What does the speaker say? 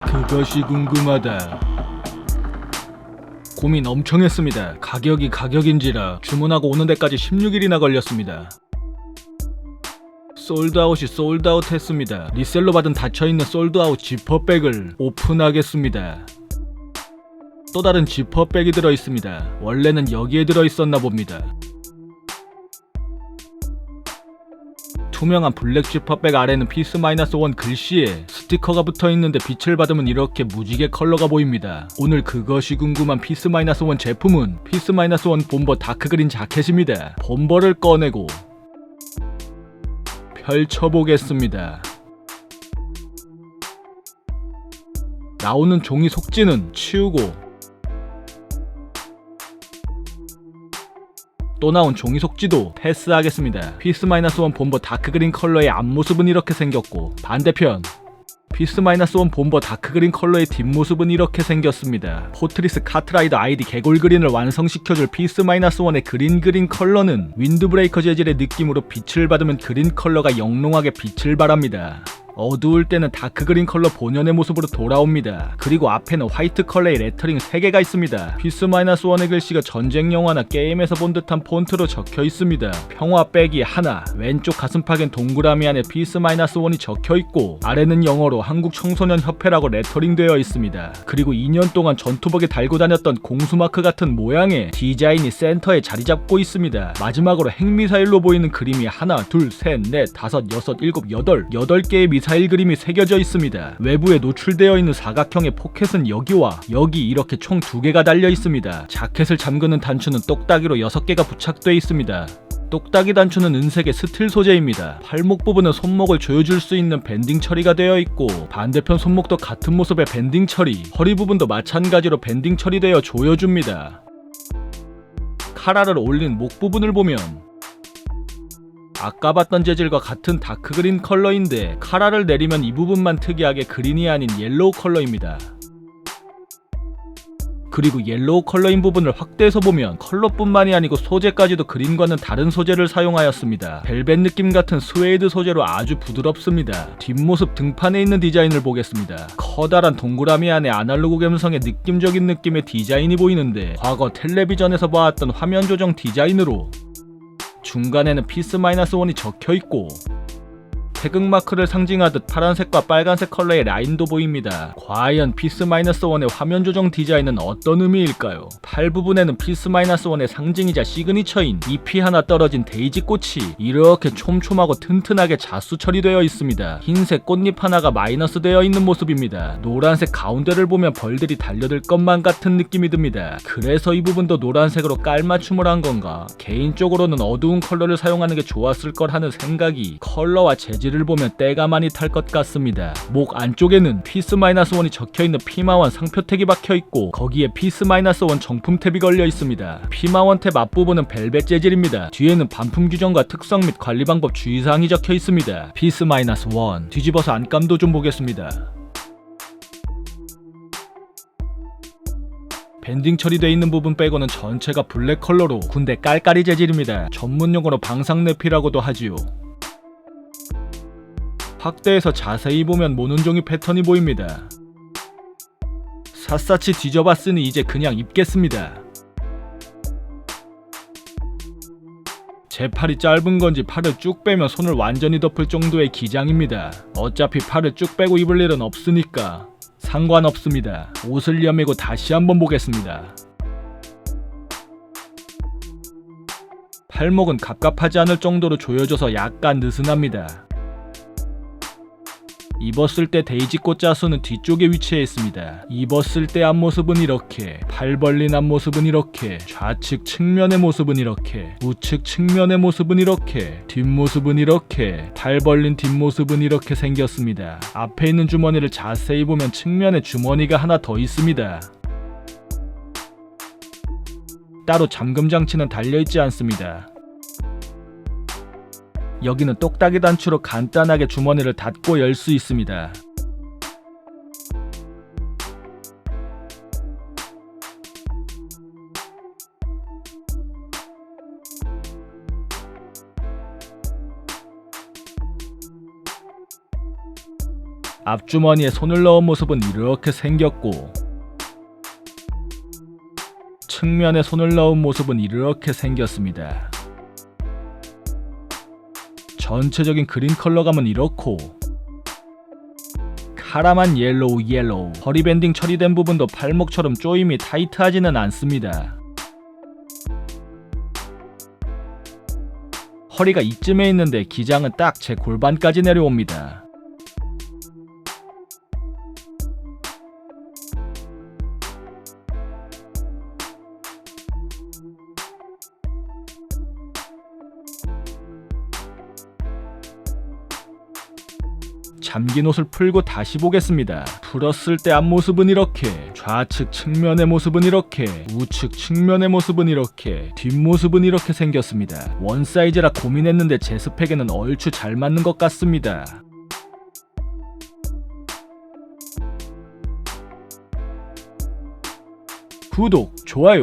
그것이 궁금하다. 고민 엄청 했습니다. 가격이 가격인지라 주문하고 오는 데까지 16일이나 걸렸습니다. 솔드아웃이 솔드아웃 했습니다. 리셀로 받은 닫혀있는 솔드아웃 지퍼백을 오픈하겠습니다. 또 다른 지퍼백이 들어있습니다. 원래는 여기에 들어있었나 봅니다. 투명한 블랙 지퍼백 아래는 피스-1 글씨에 스티커가 붙어있는데 빛을 받으면 이렇게 무지개 컬러가 보입니다. 오늘 그것이 궁금한 피스-1 제품은 피스-1 본버 다크그린 자켓입니다. 본버를 꺼내고 펼쳐보겠습니다. 나오는 종이 속지는 치우고 또 나온 종이 속지도 패스하겠습니다. 피스-1 본버 다크그린 컬러의 앞모습은 이렇게 생겼고 반대편 피스-1 본버 다크그린 컬러의 뒷모습은 이렇게 생겼습니다. 포트리스 카트라이더 아이디 개골그린을 완성시켜줄 피스-1의 그린 컬러는 윈드브레이커 재질의 느낌으로 빛을 받으면 그린 컬러가 영롱하게 빛을 발합니다. 어두울 때는 다크그린 컬러 본연의 모습으로 돌아옵니다. 그리고 앞에는 화이트 컬러의 레터링 3개가 있습니다. 피스-1의 글씨가 전쟁 영화나 게임에서 본 듯한 폰트로 적혀 있습니다. 평화 빼기 하나, 왼쪽 가슴팍엔 동그라미 안에 피스-1이 적혀 있고 아래는 영어로 한국 청소년 협회라고 레터링 되어 있습니다. 그리고 2년 동안 전투복에 달고 다녔던 공수마크 같은 모양의 디자인이 센터에 자리 잡고 있습니다. 마지막으로 핵미사일로 보이는 그림이 하나, 둘, 셋, 넷, 다섯, 여섯, 일곱, 여덟 8개의 미사일 그림이 새겨져 있습니다. 외부에 노출되어 있는 사각형의 포켓은 여기와 여기 이렇게 총 2개가 달려 있습니다. 자켓을 잠그는 단추는 똑딱이로 6개가 부착되어 있습니다. 똑딱이 단추는 은색의 스틸 소재입니다. 팔목 부분은 손목을 조여줄 수 있는 밴딩 처리가 되어 있고 반대편 손목도 같은 모습의 밴딩 처리, 허리 부분도 마찬가지로 밴딩 처리되어 조여줍니다. 카라를 올린 목 부분을 보면 아까 봤던 재질과 같은 다크그린 컬러인데 카라를 내리면 이 부분만 특이하게 그린이 아닌 옐로우 컬러입니다. 그리고 옐로우 컬러인 부분을 확대해서 보면 컬러뿐만이 아니고 소재까지도 그린과는 다른 소재를 사용하였습니다. 벨벳 느낌 같은 스웨이드 소재로 아주 부드럽습니다. 뒷모습 등판에 있는 디자인을 보겠습니다. 커다란 동그라미 안에 아날로그 감성의 느낌적인 느낌의 디자인이 보이는데 과거 텔레비전에서 봐왔던 화면 조정 디자인으로 중간에는 피스-1이 적혀있고 태극마크를 상징하듯 파란색과 빨간색 컬러의 라인도 보입니다. 과연 피스-1의 화면 조정 디자인은 어떤 의미일까요? 팔 부분에는 피스-1의 상징이자 시그니처인 잎이 하나 떨어진 데이지 꽃이 이렇게 촘촘하고 튼튼하게 자수 처리되어 있습니다. 흰색 꽃잎 하나가 마이너스 되어 있는 모습입니다. 노란색 가운데를 보면 벌들이 달려들 것만 같은 느낌이 듭니다. 그래서 이 부분도 노란색으로 깔맞춤을 한 건가? 개인적으로는 어두운 컬러를 사용하는 게 좋았을 걸 하는 생각이 컬러와 재질 를 보면 때가 많이 탈 것 같습니다. 목 안쪽에는 피스-1이 적혀있는 피마원 상표택이 박혀있고 거기에 피스-1 정품 탭이 걸려 있습니다. 피마원 탭 앞부분은 벨벳 재질입니다. 뒤에는 반품 규정과 특성 및 관리 방법 주의사항이 적혀 있습니다. 피스-1 뒤집어서 안감도 좀 보겠습니다. 밴딩 처리되어 있는 부분 빼고는 전체가 블랙 컬러로 군대 깔깔이 재질입니다. 전문용어로 방상내피라고도 하지요. 확대해서 자세히 보면 모눈종이 패턴이 보입니다. 샅샅이 뒤져봤으니 이제 그냥 입겠습니다. 제 팔이 짧은 건지 팔을 쭉 빼면 손을 완전히 덮을 정도의 기장입니다. 어차피 팔을 쭉 빼고 입을 일은 없으니까 상관없습니다. 옷을 여미고 다시 한번 보겠습니다. 팔목은 갑갑하지 않을 정도로 조여져서 약간 느슨합니다. 입었을 때 데이지꽃 자수는 뒤쪽에 위치해 있습니다. 입었을 때 앞모습은 이렇게, 팔 벌린 앞모습은 이렇게, 좌측 측면의 모습은 이렇게, 우측 측면의 모습은 이렇게, 뒷모습은 이렇게, 팔 벌린 뒷모습은 이렇게 생겼습니다. 앞에 있는 주머니를 자세히 보면 측면에 주머니가 하나 더 있습니다. 따로 잠금 장치는 달려있지 않습니다. 여기는 똑딱이 단추로 간단하게 주머니를 닫고 열 수 있습니다. 앞주머니에 손을 넣은 모습은 이렇게 생겼고, 측면에 손을 넣은 모습은 이렇게 생겼습니다. 전체적인 그린 컬러감은 이렇고, 카라만 옐로우, 허리 밴딩 처리된 부분도 팔목처럼 조임이 타이트하지는 않습니다. 허리가 이쯤에 있는데 기장은 딱 제 골반까지 내려옵니다. 잠긴 옷을 풀고 다시 보겠습니다. 풀었을 때 앞모습은 이렇게, 좌측 측면의 모습은 이렇게, 우측 측면의 모습은 이렇게, 뒷모습은 이렇게 생겼습니다. 원 사이즈라 고민했는데 제 스펙에는 얼추 잘 맞는 것 같습니다. 구독, 좋아요